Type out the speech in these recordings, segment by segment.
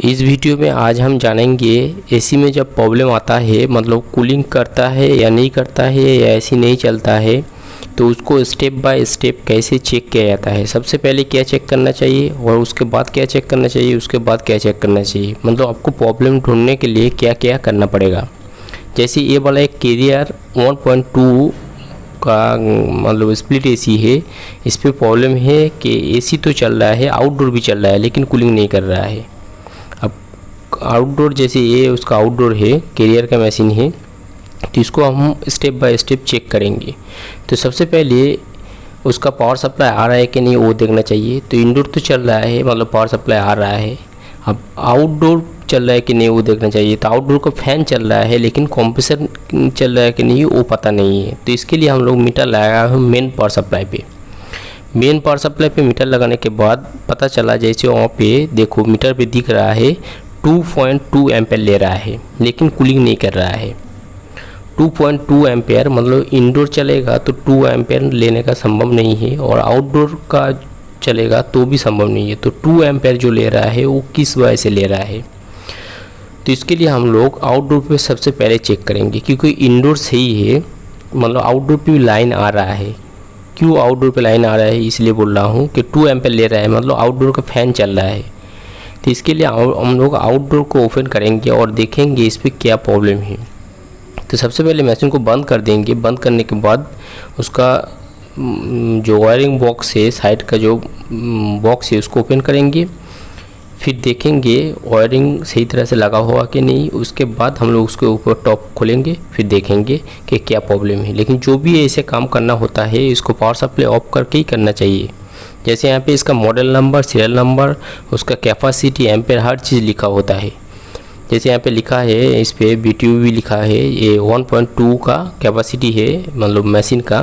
इस वीडियो में आज हम जानेंगे एसी में जब प्रॉब्लम आता है, मतलब कूलिंग करता है या नहीं करता है या एसी नहीं चलता है, तो उसको स्टेप बाय स्टेप कैसे चेक किया जाता है। सबसे पहले क्या चेक करना चाहिए और उसके बाद क्या चेक करना चाहिए, उसके बाद क्या चेक करना चाहिए, मतलब आपको प्रॉब्लम ढूंढने के लिए क्या क्या करना पड़ेगा। जैसे ये वाला एक कैरियर 1.2 का मतलब स्प्लिट एसी है। इस पर प्रॉब्लम है कि एसी तो चल रहा है, आउटडोर भी चल रहा है, लेकिन कूलिंग नहीं कर रहा है। अब आउटडोर जैसे ये उसका आउटडोर है, कैरियर का मशीन है, तो इसको हम स्टेप बाय स्टेप चेक करेंगे। तो सबसे पहले उसका पावर सप्लाई आ रहा है कि नहीं वो देखना चाहिए। तो इंडोर तो चल रहा है, मतलब पावर सप्लाई आ रहा है। अब आउटडोर चल रहा है कि नहीं वो देखना चाहिए। तो आउटडोर का फैन चल रहा है, लेकिन कंप्रेसर चल रहा है कि नहीं वो पता नहीं है। तो इसके लिए हम लोग मीटर लगाया है मेन पावर सप्लाई पे। मेन पावर सप्लाई पे मीटर लगाने के बाद पता चला, जैसे वहाँ पे देखो मीटर पे दिख रहा है 2.2 एम्पेयर ले रहा है, लेकिन कूलिंग नहीं कर रहा है। 2.2 एम्पेयर मतलब इंडोर चलेगा तो 2 एम्पेयर लेने का संभव नहीं है, और आउटडोर का चलेगा तो भी संभव नहीं है। तो 2 एम्पेयर जो ले रहा है वो किस वजह से ले रहा है, तो इसके लिए हम लोग आउटडोर पे सबसे पहले चेक करेंगे। क्योंकि इंडोर सही है, मतलब आउटडोर पे भी लाइन आ रहा है। क्यों आउटडोर पे लाइन आ रहा है इसलिए बोल रहा हूँ कि 2 एम्पेयर ले रहा है, मतलब आउटडोर का फैन चल रहा है। तो इसके लिए हम लोग आउटडोर को ओपन करेंगे और देखेंगे इस पर क्या प्रॉब्लम है। तो सबसे पहले मशीन को बंद कर देंगे। बंद करने के बाद उसका जो वायरिंग बॉक्स है, साइड का जो बॉक्स है उसको ओपन करेंगे। फिर देखेंगे वायरिंग सही तरह से लगा हुआ कि नहीं। उसके बाद हम लोग उसके ऊपर टॉप खोलेंगे, फिर देखेंगे कि क्या प्रॉब्लम है। लेकिन जो भी ऐसे काम करना होता है इसको पावर सप्लाई ऑफ करके ही करना चाहिए। जैसे यहाँ पे इसका मॉडल नंबर, सीरियल नंबर, उसका कैपेसिटी, एम्पेयर, हर चीज़ लिखा होता है। जैसे यहाँ पे लिखा है, इस पर BTU भी लिखा है। ये 1.2 का कैपेसिटी है, मतलब मशीन का।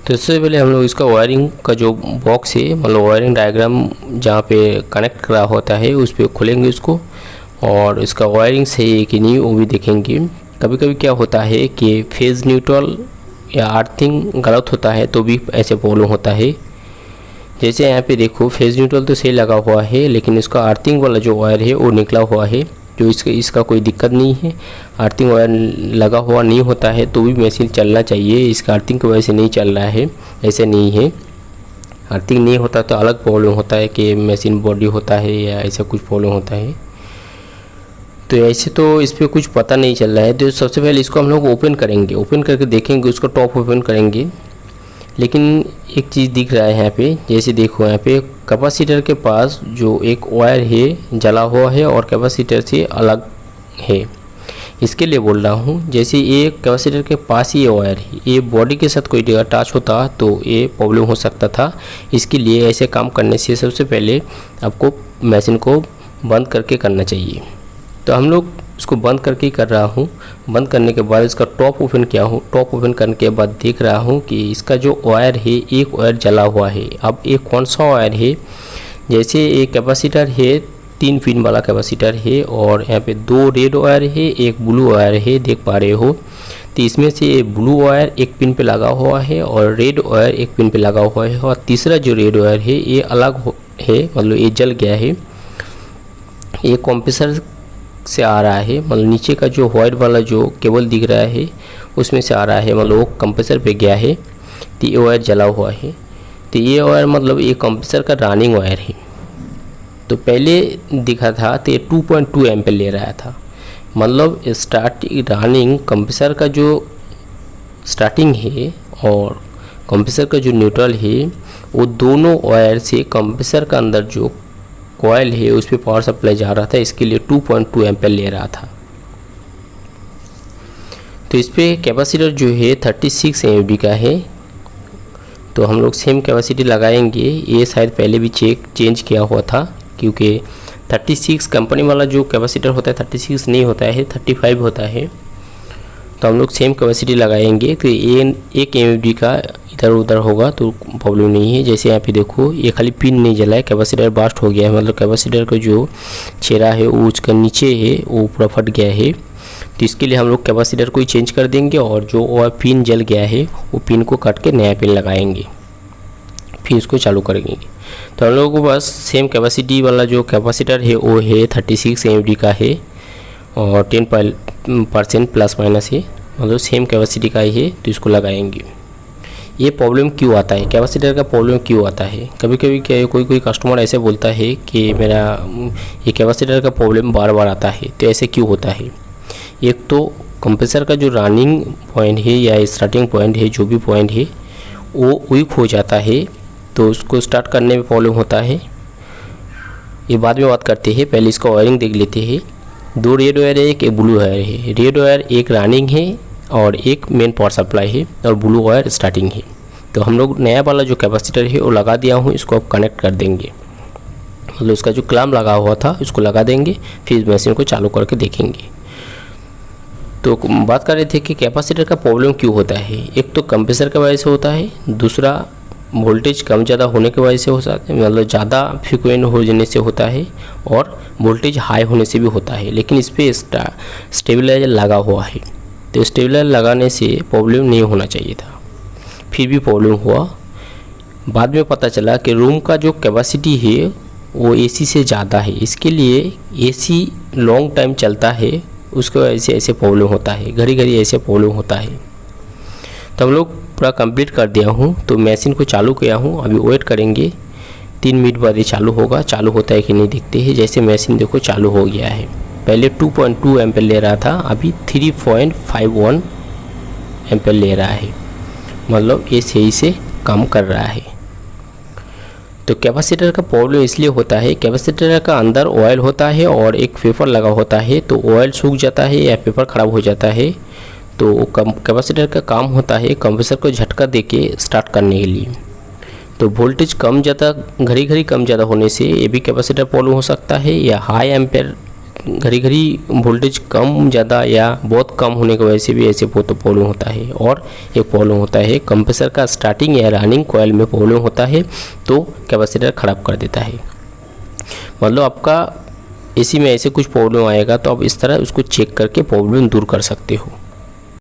तो इससे पहले हम लोग इसका वायरिंग का जो बॉक्स है, मतलब वायरिंग डायग्राम जहाँ पे कनेक्ट करा होता है उस पर खोलेंगे उसको, और इसका वायरिंग सही है कि नहीं वो भी देखेंगे। कभी कभी क्या होता है कि फेज न्यूट्रल या अर्थिंग गलत होता है, तो भी ऐसे प्रॉब्लम होता है। जैसे यहाँ पे देखो फेज न्यूट्रल तो सही लगा हुआ है, लेकिन इसका अर्थिंग वाला जो वायर है वो निकला हुआ है। जो इसका कोई दिक्कत नहीं है, अर्थिंग वायर लगा हुआ नहीं होता है तो भी मशीन चलना चाहिए। इसका अर्थिंग की वजह से नहीं चल रहा है, ऐसे नहीं है। अर्थिंग नहीं होता तो अलग प्रॉब्लम होता है कि मशीन बॉडी होता है या ऐसा कुछ प्रॉब्लम होता है। तो ऐसे तो इस पर कुछ पता नहीं चल रहा है। तो सबसे पहले इसको हम लोग ओपन करेंगे, ओपन करके देखेंगे, उसको टॉप ओपन करेंगे। लेकिन एक चीज़ दिख रहा है यहाँ पे, जैसे देखो यहाँ पे कैपेसिटर के पास जो एक वायर है जला हुआ है और कैपेसिटर से अलग है। इसके लिए बोल रहा हूँ, जैसे ये कैपेसिटर के पास ही ये वायर है, ये बॉडी के साथ कोई जगह टच होता तो ये प्रॉब्लम हो सकता था। इसके लिए ऐसे काम करने से सबसे पहले आपको मशीन को बंद करके करना चाहिए। तो हम लोग इसको बंद करके ही कर रहा हूँ। बंद करने के बाद इसका टॉप ओपन किया हूँ। टॉप ओपन करने के बाद देख रहा हूँ कि इसका जो वायर है, एक वायर जला हुआ है। अब ये कौन सा वायर है, जैसे एक कैपेसिटर है, 3 पिन वाला कैपेसिटर है, और यहाँ पे 2 रेड वायर है, एक ब्लू वायर है, देख पा रहे हो। तो इसमें से ब्लू वायर एक पिन पे लगा हुआ है और रेड वायर एक पिन पे लगा हुआ है, और तीसरा जो रेड वायर है ये अलग है, मतलब ये जल गया है। ये कंप्रेसर से आ रहा है, मतलब नीचे का जो वाइट वाला जो केबल दिख रहा है उसमें से आ रहा है, मतलब वो कंप्रेसर पे गया है। तो ये वायर जला हुआ है। तो ये वायर मतलब ये कंप्रेसर का रनिंग वायर है। तो पहले दिखा था तो ये 2.2 एम्पेयर ले रहा था, मतलब रनिंग कंप्रेसर का जो स्टार्टिंग है और कंप्रेसर का जो न्यूट्रल है, वो दोनों वायर से कंप्रेसर का अंदर जो कॉइल है उस पर पावर सप्लाई जा रहा था। इसके लिए 2.2 एम्पेयर ले रहा था। तो इस पर कैपेसिटर जो है 36 mAh का है। तो हम लोग सेम कैपेसिटी लगाएंगे। ये शायद पहले भी चेंज किया हुआ था, क्योंकि 36 कंपनी वाला जो कैपेसिटर होता है 36 नहीं होता है, 35 होता है। तो हम लोग सेम कैपेसिटी लगाएंगे। तो ये 1 mAh का इधर उधर होगा तो प्रॉब्लम नहीं है। जैसे यहाँ पे देखो ये खाली पिन नहीं जला है, कैपेसिटर बास्ट हो गया है, मतलब कैपेसिटर का जो चेहरा है वो उसका नीचे है, वो पूरा फट गया है। तो इसके लिए हम लोग कैपेसिटर को ही चेंज कर देंगे, और जो पिन जल गया है वो पिन को काट के नया पिन लगाएंगे। फिर इसको चालू करेंगे। तो हम लोगों को बस सेम कैपेसिटी वाला जो कैपेसिटर है वो है 36 mAh का है और 10% प्लस माइनस है, मतलब सेम कैपेसिटी का ही है। तो इसको लगाएंगे। ये प्रॉब्लम क्यों आता है, कैपेसिटर का प्रॉब्लम क्यों आता है? कभी कभी क्या कोई कस्टमर ऐसे बोलता है कि मेरा ये कैपेसिटर का प्रॉब्लम बार बार आता है। तो ऐसे क्यों होता है? एक तो कंप्रेसर का जो रनिंग पॉइंट है या स्टार्टिंग पॉइंट है, जो भी पॉइंट है वो वीक हो जाता है, तो उसको स्टार्ट करने में प्रॉब्लम होता है। ये बाद में बात करते हैं, पहले इसका वायरिंग देख लेते हैं। 2 रेड वायर है, एक ब्लू वायर है। रेड वायर एक रनिंग है और एक मेन पावर सप्लाई है और ब्लू वायर स्टार्टिंग है। तो हम लोग नया वाला जो कैपेसिटर है वो लगा दिया हूँ, इसको अब कनेक्ट कर देंगे। मतलब उसका जो क्लैंप लगा हुआ था उसको लगा देंगे, फिर मशीन को चालू करके देखेंगे। तो बात कर रहे थे कि कैपेसिटर का प्रॉब्लम क्यों होता है। एक तो कंप्रेसर की वजह से होता है, दूसरा वोल्टेज कम ज़्यादा होने की वजह से हो सकता है, मतलब ज़्यादा फ्रीक्वेंट हो जाने से होता है, और वोल्टेज हाई होने से भी होता है। लेकिन इस पर स्टेबलाइजर लगा हुआ है, तो स्टेबलाइजर लगाने से प्रॉब्लम नहीं होना चाहिए था, फिर भी प्रॉब्लम हुआ। बाद में पता चला कि रूम का जो कैपेसिटी है वो एसी से ज़्यादा है, इसके लिए एसी लॉन्ग टाइम चलता है, उसको ऐसे प्रॉब्लम होता है, घड़ी घड़ी ऐसे प्रॉब्लम होता है। तो हम लोग पूरा कंप्लीट कर दिया हूँ, तो मशीन को चालू किया हूँ। अभी वेट करेंगे, 3 मिनट बाद ये चालू होगा। चालू होता है कि नहीं देखते हैं। जैसे मशीन देखो चालू हो गया है। पहले 2.2 एम्पीयर ले रहा था, अभी 3.51 एम्पीयर ले रहा है, मतलब ये सही से काम कर रहा है। तो कैपेसिटर का प्रॉब्लम इसलिए होता है, कैपेसिटर का अंदर ऑयल होता है और एक पेपर लगा होता है, तो ऑयल सूख जाता है या पेपर ख़राब हो जाता है। तो कैपेसिटर का काम होता है कंप्रेसर को झटका देके स्टार्ट करने के लिए। तो वोल्टेज कम ज़्यादा, घड़ी घड़ी कम ज़्यादा होने से ये भी कैपेसिटर प्रॉब्लम हो सकता है, या हाई एम्पेयर घड़ी घड़ी वोल्टेज कम ज़्यादा या बहुत कम होने की वजह से भी ऐसे बहुत प्रॉब्लम होता है। और एक प्रॉब्लम होता है कंप्रेसर का स्टार्टिंग या रनिंग कॉइल में प्रॉब्लम होता है, तो कैपेसिटर ख़राब कर देता है। मतलब आपका एसी में ऐसे कुछ प्रॉब्लम आएगा, तो आप इस तरह उसको चेक करके प्रॉब्लम दूर कर सकते हो।